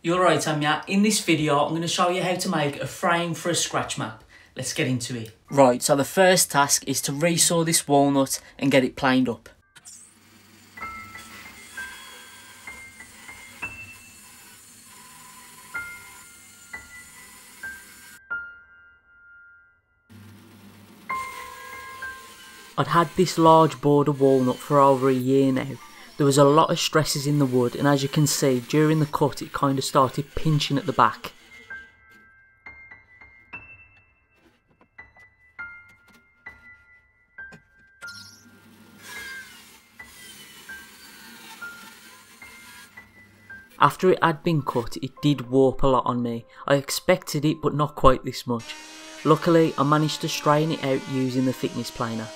You're right, Amya. In this video, I'm going to show you how to make a frame for a scratch map. Let's get into it. Right, so the first task is to resaw this walnut and get it planed up. I'd had this large border walnut for over a year now. There was a lot of stresses in the wood, and as you can see, during the cut it kind of started pinching at the back. After it had been cut, it did warp a lot on me. I expected it, but not quite this much. Luckily, I managed to straighten it out using the thickness planer.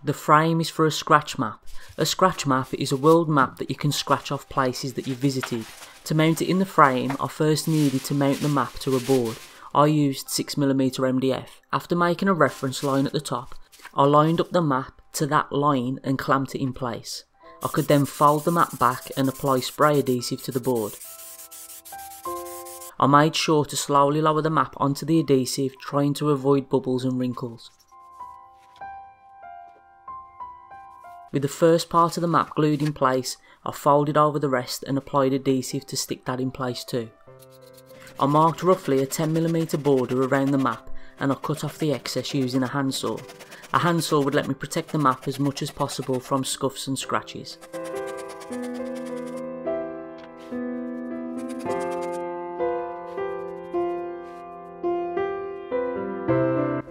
The frame is for a scratch map. A scratch map is a world map that you can scratch off places that you visited. To mount it in the frame, I first needed to mount the map to a board. I used 6mm MDF. After making a reference line at the top, I lined up the map to that line and clamped it in place. I could then fold the map back and apply spray adhesive to the board. I made sure to slowly lower the map onto the adhesive, trying to avoid bubbles and wrinkles. With the first part of the map glued in place, I folded over the rest and applied adhesive to stick that in place too. I marked roughly a 10mm border around the map and I cut off the excess using a handsaw. A handsaw would let me protect the map as much as possible from scuffs and scratches.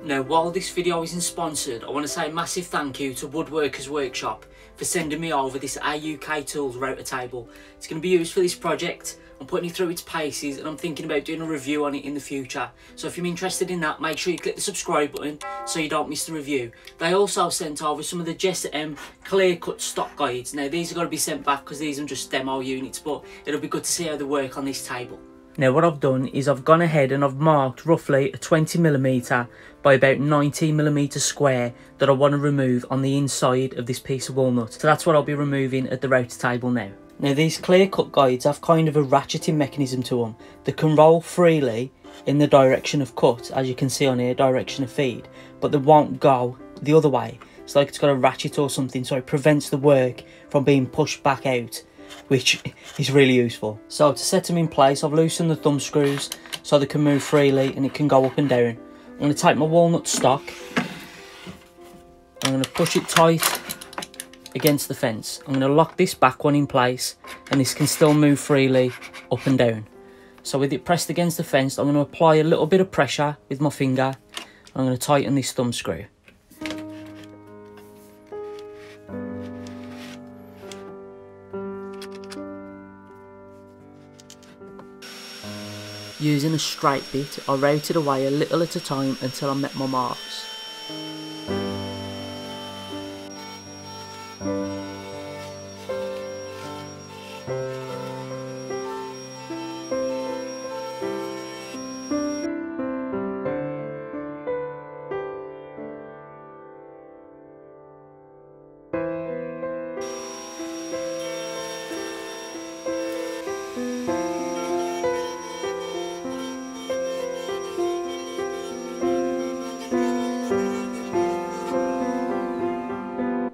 Now, while this video isn't sponsored, I want to say a massive thank you to Woodworkers Workshop for sending me over this AUK Tools router table. It's going to be used for this project. I'm putting it through its paces and I'm thinking about doing a review on it in the future. So if you're interested in that, make sure you click the subscribe button so you don't miss the review. They also sent over some of the Jess M clear cut stock guides. Now these are going to be sent back because these are just demo units, but it'll be good to see how they work on this table. Now what I've done is I've gone ahead and I've marked roughly a 20mm by about 19mm square that I want to remove on the inside of this piece of walnut. So that's what I'll be removing at the router table now. Now these clear cut guides have kind of a ratcheting mechanism to them that can roll freely in the direction of cut, as you can see on here, direction of feed, but they won't go the other way. It's like it's got a ratchet or something, so it prevents the work from being pushed back out, which is really useful. So to set them in place, I've loosened the thumb screws so they can move freely and it can go up and down. I'm going to take my walnut stock, I'm going to push it tight against the fence. I'm going to lock this back one in place and this can still move freely up and down. So with it pressed against the fence, I'm going to apply a little bit of pressure with my finger. I'm going to tighten this thumb screw. Using a straight bit, I routed away a little at a time until I met my marks.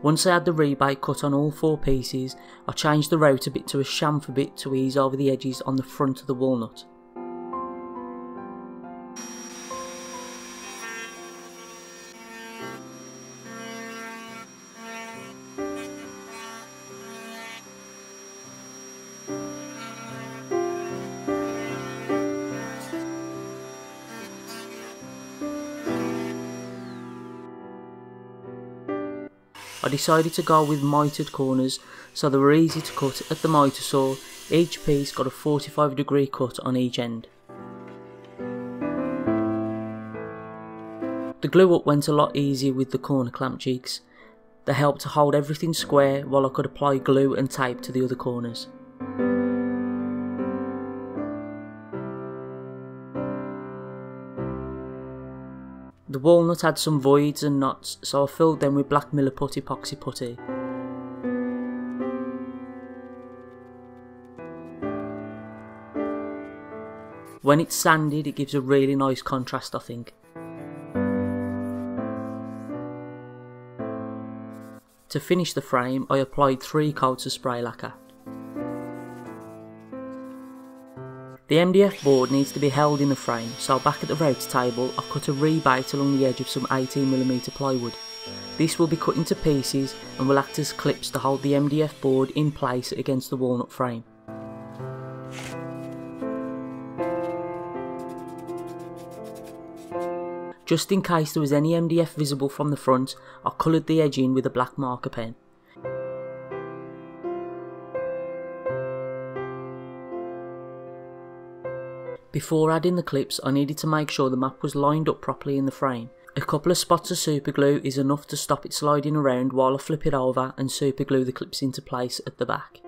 Once I had the rebate cut on all 4 pieces, I changed the router bit to a chamfer bit to ease over the edges on the front of the walnut. I decided to go with mitered corners so they were easy to cut at the miter saw. Each piece got a 45° cut on each end. The glue up went a lot easier with the corner clamp jigs. They helped to hold everything square while I could apply glue and tape to the other corners. The walnut had some voids and knots, so I filled them with black Miller Putty Epoxy Putty. When it's sanded, it gives a really nice contrast, I think. To finish the frame, I applied 3 coats of spray lacquer. The MDF board needs to be held in the frame, so back at the router table I've cut a rebate along the edge of some 18mm plywood. This will be cut into pieces and will act as clips to hold the MDF board in place against the walnut frame. Just in case there was any MDF visible from the front, I coloured the edge in with a black marker pen. Before adding the clips, I needed to make sure the map was lined up properly in the frame. A couple of spots of super glue is enough to stop it sliding around while I flip it over and super glue the clips into place at the back.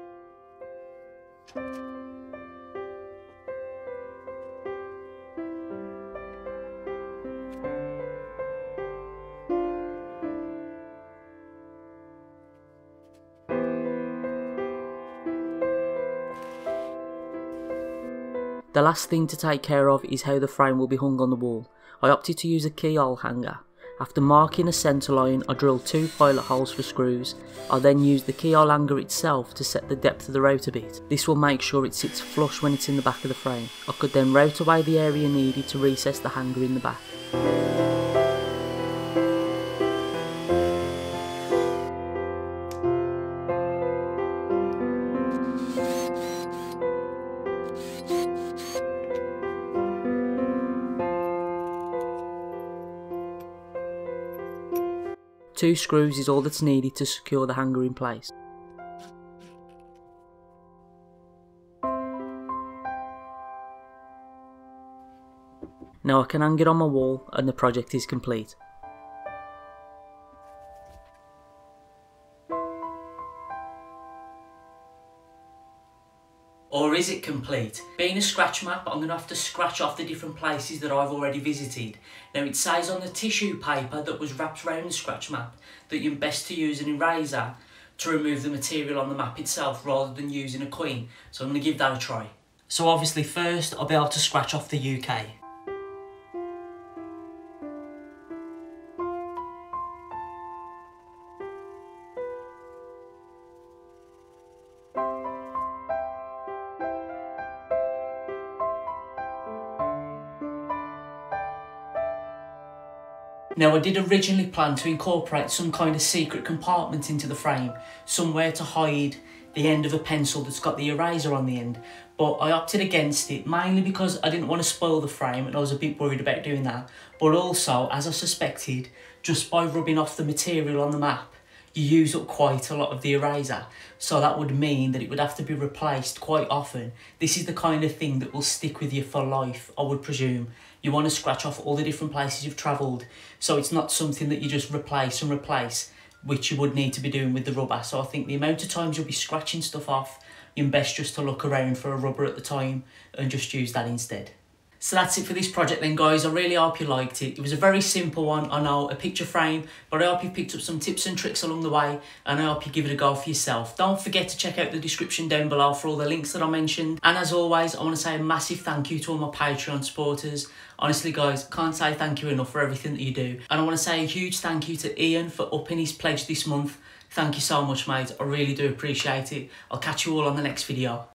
The last thing to take care of is how the frame will be hung on the wall. I opted to use a keyhole hanger. After marking a centre line, I drilled 2 pilot holes for screws. I then used the keyhole hanger itself to set the depth of the router bit. This will make sure it sits flush when it's in the back of the frame. I could then route away the area needed to recess the hanger in the back. Two screws is all that's needed to secure the hanger in place. Now I can hang it on my wall and the project is complete. Or is it complete? Being a scratch map, I'm going to have to scratch off the different places that I've already visited. Now it says on the tissue paper that was wrapped around the scratch map that you're best to use an eraser to remove the material on the map itself rather than using a coin. So I'm going to give that a try. So obviously first I'll be able to scratch off the UK. Now I did originally plan to incorporate some kind of secret compartment into the frame, somewhere to hide the end of a pencil that's got the eraser on the end, but I opted against it mainly because I didn't want to spoil the frame and I was a bit worried about doing that, but also, as I suspected, just by rubbing off the material on the map, you use up quite a lot of the eraser, so that would mean that it would have to be replaced quite often. This is the kind of thing that will stick with you for life, I would presume. You want to scratch off all the different places you've travelled, so it's not something that you just replace and replace, which you would need to be doing with the rubber. So I think the amount of times you'll be scratching stuff off, you're best just to look around for a rubber at the time and just use that instead. So that's it for this project then, guys. I really hope you liked it. It was a very simple one, I know, a picture frame, but I hope you picked up some tips and tricks along the way, and I hope you give it a go for yourself. Don't forget to check out the description down below for all the links that I mentioned. And as always, I want to say a massive thank you to all my Patreon supporters. Honestly, guys, can't say thank you enough for everything that you do. And I want to say a huge thank you to Ian for upping his pledge this month. Thank you so much, mate. I really do appreciate it. I'll catch you all on the next video.